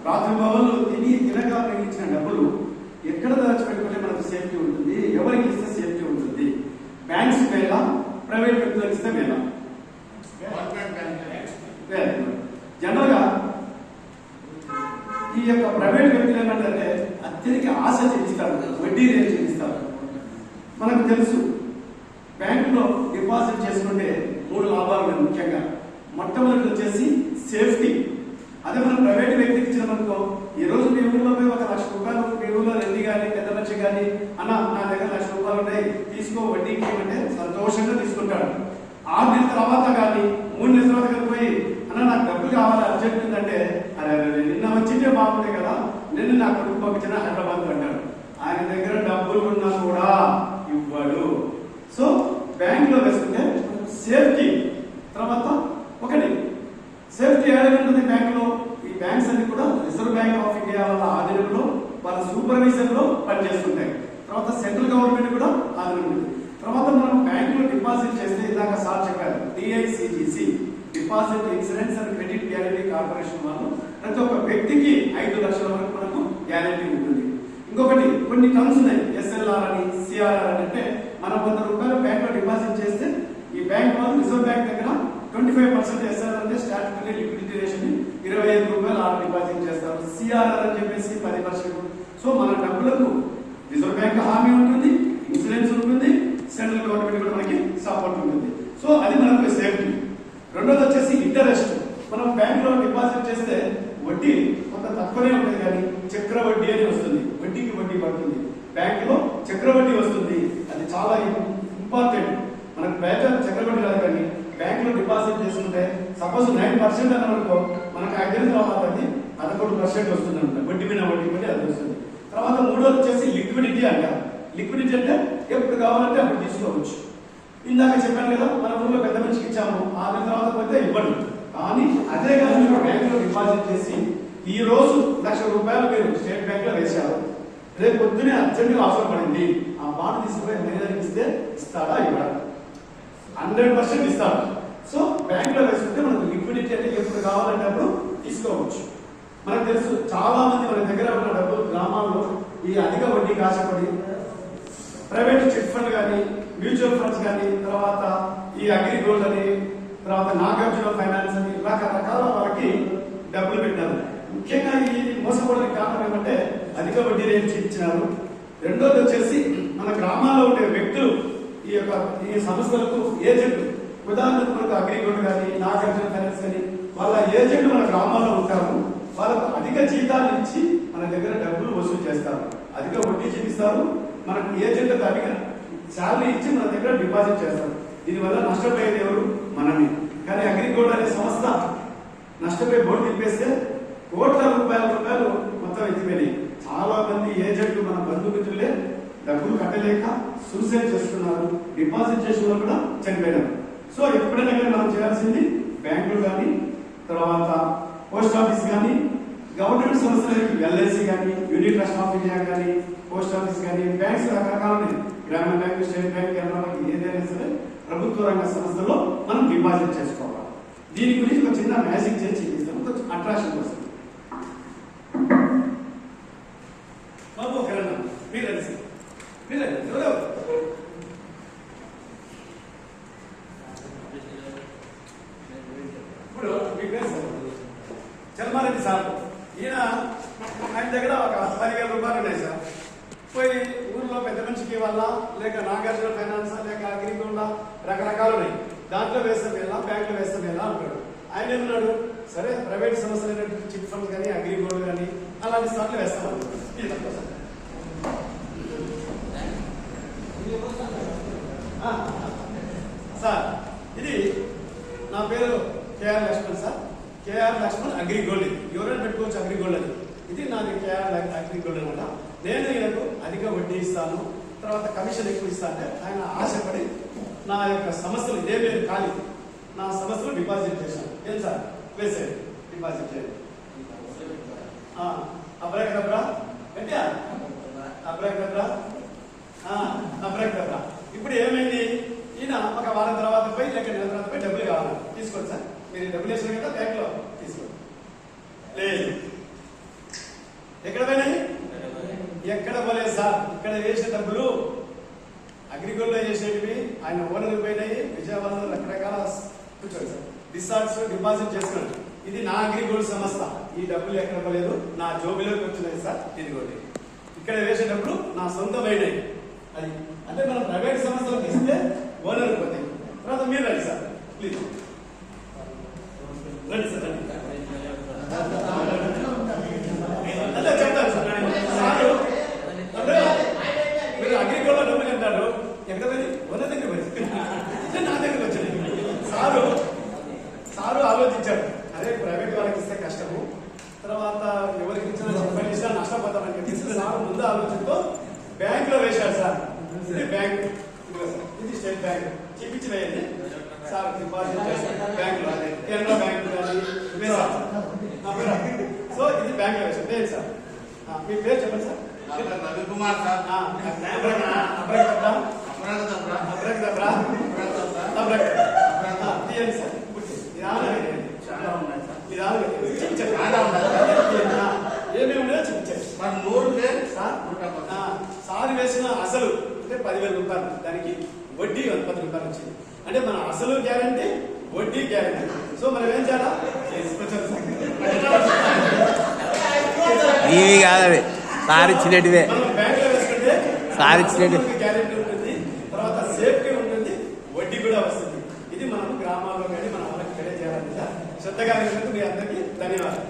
రాత్రి భవన్లు తినగా మిగిలించిన డబ్బులు ఎక్కడ దాచిపెట్టుకుంటే మనకు సేఫ్టీ ఉంటుంది, ఎవరికి ఇస్తే సేఫ్టీ ఉంటుంది? బ్యాంక్స్ మేలా, ప్రైవేట్ వ్యక్తులకు ఇస్తే మేలా? జనరల్ గా ఈ యొక్క ప్రైవేట్ వ్యక్తులు ఏమంటే అత్యధిక ఆశ చెల్లిస్తారు, వడ్డీ రేటు చెల్లిస్తారు. మనకు తెలుసు బ్యాంకులో డిపాజిట్ చేసుకుంటే 3 లాభాలు ఉన్నాయి. ముఖ్యంగా మొట్టమొదటి వచ్చేసి సేఫ్టీ. అదే మనం ప్రైవేట్ వ్యక్తికి ఇచ్చినామనుకో, ఈ రోజు మీ ఊళ్ళో పోయి 1 లక్ష రూపాయలు మీ ఊళ్ళో రెడ్డి కానీ పెద్ద మనిషి కానీ అన్న నా దగ్గర 1 లక్ష రూపాయలు ఉన్నాయి తీసుకో వడ్డీకి అంటే సంతోషంగా తీసుకుంటాడు. 6 నెలల తర్వాత కానీ 3 నెలల తర్వాత కానీ పోయి అన్న నాకు డబ్బులు కావాలి అర్జెంట్ ఉందంటే అరే నిన్న వచ్చిందే బాగుండే కదా, నిన్న నా కొడుకు పంపించిన హైదరాబాద్ అంటాడు. ఆయన దగ్గర డబ్బులు ఉన్నా కూడా ఇవ్వడు. సో బ్యాంక్ లో వేసుకుంటే సేఫ్టీ. తర్వాత ఒకటి సేఫ్టీ ఏడాది ఉంటుంది బ్యాంక్ లో. ఈ బ్యాంక్స్ అన్ని కూడా రిజర్వ్ బ్యాంక్ ఆఫ్ ఇండియా వాళ్ళ ఆధీనంలో వాళ్ళ సూపర్విజన్ లో పనిచేస్తుంటాయి. తర్వాత సెంట్రల్ గవర్నమెంట్ కూడా ఆధీనం ఉంటుంది. తర్వాత మనం బ్యాంక్ లో డిపాజిట్ చేస్తే ఇందాక సార్ చెప్పారు DICGC deposit insurance and credit guarantee corporation వాళ్ళు ప్రతి ఒక్క వ్యక్తికి 5 లక్షల వరకు మనకు గ్యారంటీ ఉంటుంది. ఇంకొకటి కొన్ని టర్మ్స్ ఉన్నాయి, SLR అని CRR అని. అంటే మనం 100 రూపాయలు బ్యాంక్ లో డిపాజిట్ చేస్తే ఈ బ్యాంక్ వాళ్ళు రిజర్వ్ బ్యాంక్ దగ్గర 25% SLR అంటే స్టాట్యూటరీ లిక్విడిటీ రేషన్ 25 రూపాయలు ఆడ డిపాజిట్ చేస్తారు. CRR అని చెప్పేసి 10%. సో మన డబ్బులకు రిజర్వ్ బ్యాంక్ హామీ ఉంటుంది, ఇన్సూరెన్స్ ఉంటుంది, సెంట్రల్ గవర్నమెంట్ కూడా మనకి సపోర్ట్ ఉంటుంది. సో అది మనకు సేఫ్టీ. రెండోది వచ్చేసి ఇంటరెస్ట్. మనం బ్యాంక్ లో డిపాజిట్ చేస్తే వడ్డీ కొంత తక్కువనే ఉంటుంది, కానీ చక్ర వడ్డీ అని వస్తుంది. వడ్డీకి వడ్డీ పడుతుంది, బ్యాంక్ లో చక్ర వడ్డీ వస్తుంది. అది చాలా ఇంపార్టెంట్. మనకు బయట చక్ర వడ్డీ రాదు, కానీ బ్యాంక్ లో డిపాజిట్ చేసుకుంటే సపోజ్ 9% అని అనుకో, మనకు 5 నెలల తర్వాత అది 11% వస్తుంది అనమాట. వడ్డీ మీద వడ్డీ పడి అది వస్తుంది. తర్వాత మూడోది వచ్చేసి లిక్విడిటీ అంటారు. లిక్విడిటీ అంటే ఎప్పుడు కావాలంటే అప్పుడు తీసుకోవచ్చు. ఇందాక చెప్పాను కదా, మన ఊళ్ళో పెద్ద మనిషికి ఇచ్చాము, 6 నెలల తర్వాత పోతే ఇవ్వండి. కానీ అదే కానీ మీరు బ్యాంక్ లో డిపాజిట్ చేసి ఈ రోజు 1 లక్ష రూపాయలు మీరు స్టేట్ బ్యాంక్ లో వేశారు, రేపు పొద్దునే అర్జెంట్ అవసరం పడింది, ఆ బాండ్ తీసుకుపోయి మేనేజర్కి ఇస్తే ఇస్తాడా? ఇవ్వడా? 100% ఇస్తాడు. సో బ్యాంక్ లో వేసుకుంటే మనకు లిక్విడిటీ అంటే ఎప్పుడు కావాలంటే అప్పుడు తీసుకోవచ్చు. మనకు తెలుసు చాలా మంది మన దగ్గర ఉన్న డబ్బులు గ్రామాల్లో ఈ అధిక వడ్డీకి ఆశపడి ప్రైవేట్ చిట్ ఫండ్ కానీ, మ్యూచువల్ ఫండ్స్ కానీ, తర్వాత ఈ అగ్రి గోల్డ్ అని, తర్వాత నాగార్జున ఫైనాన్స్ అని రకరకాల వాళ్ళకి డబ్బులు పెట్టారు. ముఖ్యంగా ఈ మోసపోవడానికి కారణం ఏమంటే అధిక వడ్డీ రేటు ఇచ్చినారు. రెండోది వచ్చేసి మన గ్రామాల్లో ఉండే వ్యక్తులు ఈ సంస్థలకు ఏజెంట్, ఉదాహరణకు మనకు అగ్రి గోల్డ్ కానీ, నాగార్జున ఫైనాన్స్ కానీ వాళ్ళ ఏజెంట్ మన గ్రామాల్లో ఉంటారు. వాళ్ళకు అధిక జీతాలు ఇచ్చి మన దగ్గర డబ్బులు వసూలు చేస్తారు, అధిక వడ్డీ చెల్లిస్తారు. మనకు ఏజెంట్ అధిక శాలరీ ఇచ్చి మన దగ్గర డిపాజిట్ చేస్తారు. దీనివల్ల నష్టపోయేది ఎవరు? మనమే. కానీ అగ్రిగోల్డ్ అనే సంస్థ నష్టపోయి బోర్డు తిప్పేస్తే కోట్ల రూపాయలు మొత్తం ఎత్తిపోయినాయి. చాలా మంది ఏజెంట్లు మన బంధుమిత్రులే డబ్బులు కట్టలేక సూసైడ్ చేస్తున్నారు, డిపాజిట్ చేసిన వాళ్ళు కూడా చనిపోయినారు. సో ఎప్పుడైనా కానీ మనం చేయాల్సింది బ్యాంకులు కానీ, తర్వాత పోస్ట్ ఆఫీస్ కానీ, గవర్నమెంట్ సంస్థలు LIC కానీ, యూనిట్ ట్రస్ట్ ఆఫ్ ఇండియా కానీ, పోస్ట్ ఆఫీస్ కానీ, బ్యాంక్స్ రకరకాలు ఉన్నాయి. గ్రామీణ bank, state bank, Canara bank, ఏదైనా సరే ప్రభుత్వ రంగ సంస్థలో మనం డిపాజిట్ చేసుకోవాలి. దీని గురించి ఒక చిన్న మ్యాజిక్ చేసి చూపిస్తాం, కొంచెం అట్రాక్షన్ వస్తుంది. బాబు ఇప్పుడు మీ పేరు సార్ చల్మారెడ్డి సార్. ఆయన దగ్గర ఒక 10,000 రూపాయలు ఉన్నాయి సార్. పోయి ఊర్లో పెద్ద మనిషికి వల్ల లేక నాగార్జున ఫైనాన్స్ లేక అగ్రిగోల్డ్ రకరకాలు ఉన్నాయి, దాంట్లో వేస్తాం ఎలా, బ్యాంక్ లో వేస్తాం ఎలా అంటాడు. ఆయన ఏమన్నాడు, సరే ప్రైవేట్ సంస్థలు చిట్ ఫండ్స్ కానీ, అగ్రిగోల్డ్ కానీ అలాంటి సార్లు వేస్తాం. సార్ ఇది నా పేరు KR Laxman sir. KR Laxman AgriGold. ఎవరైనా పెట్టుకోవచ్చు అగ్రిగోల్డ్ అని. ఇది నాది KR అగ్రిగోల్డ్ అనమాట. నేను ఈయనకు అధిక వడ్డీ ఇస్తాను, తర్వాత కమిషన్ ఎక్కువ ఇస్తా అంటే ఆయన ఆశపడి నా యొక్క సంస్థలు ఇదే పేరు ఖాళీ నా సంస్థలు డిపాజిట్ చేశాను. ఏం సార్ వేసేది డిపాజిట్ చేయండి. అబ్రాకబ్రా పెట్టా, అబ్రాకబ్రా అబ్రాకబ్రా. ఇప్పుడు ఏమైంది, ఈయన ఒక వారం తర్వాత పోయి లేక నెల తర్వాత పోయి డబ్బులు కావాలి, తీసుకోండి సార్ మీరు డబ్బులు వేసిన కదా బ్యాంక్ లో తీసుకోండి. లేదు ఎక్కడ పోలేదు సార్. ఇక్కడ వేసిన డబ్బులు అగ్రిగోల్డ్లో చేసేటివి ఆయన ఓనర్కి పోయినాయి. విజయవాడలో రకరకాల కూర్చోండి సార్ రిసార్ట్స్ డిపాజిట్ చేసుకున్నాడు. ఇది నా అగ్రిగోల్డ్ సంస్థ. ఈ డబ్బులు ఎక్కడ పోలేదు, నా జోబులోకి వచ్చినాయి సార్. ఇదిగోండి ఇక్కడ వేసే డబ్బులు నా సొంతమైనవి. అది అంటే మనం ప్రైవేట్ సంస్థలకు ఇస్తే ఓనర్ పోతే తర్వాత మీరు రండి సార్ ప్లీజ్ రండి సార్ రండి. అదే చెప్తాను సార్. సారు మీరు అగ్రిగోల్డ్ డబ్బులు అంటారు. ఎక్కడ పోయి ఓనర్ దగ్గర పోయి నా దగ్గరకు వచ్చాడు. సారు ఆలోచించాడు, అదే ప్రైవేట్ వాళ్ళకి ఇస్తే కష్టము, తర్వాత ఎవరికి ఇచ్చినా నష్టపోతామని చెప్పేసి సార్ ముందు ఆలోచనతో బ్యాంక్ లో వేశాడు సార్. ఇది బ్యాంక్, ఇది స్టేట్ బ్యాంక్. చూపించి వేయండి సార్. డిపాజిట్ బ్యాంక్ లో అదే కేరళ బ్యాంక్ కానీ. సో ఇది బ్యాంక్ లో వేశాడు. లేదు సార్ మీ పేరు చెప్పండి సార్. రవికుమార్ సార్. తీయండి సార్. చాలా ఉన్నాయి ఏమేమి ఉన్నాయో చూపించండి. మరి 100 సార్ వేసిన అసలు అంటే 10,000 రూపాయలు, దానికి వడ్డీ 10 రూపాయలు వచ్చింది. అంటే మన అసలు గ్యారంటీ, వడ్డీ గ్యారంటీ. సో మనం ఏం చేయాలా ఇవి కాదవి సార్ ఇచ్చినట్టువే. మనం బ్యాంక్ లో వేసుకుంటే సార్ ఇచ్చినట్టు గ్యారంటీ ఉంటుంది, తర్వాత సేఫ్టీ ఉంటుంది, వడ్డీ కూడా వస్తుంది. ఇది మనం గ్రామాల్లో కానీ మన వాళ్ళకి తెలియజేయాలని శ్రద్ధగా మీ అందరికీ ధన్యవాదాలు.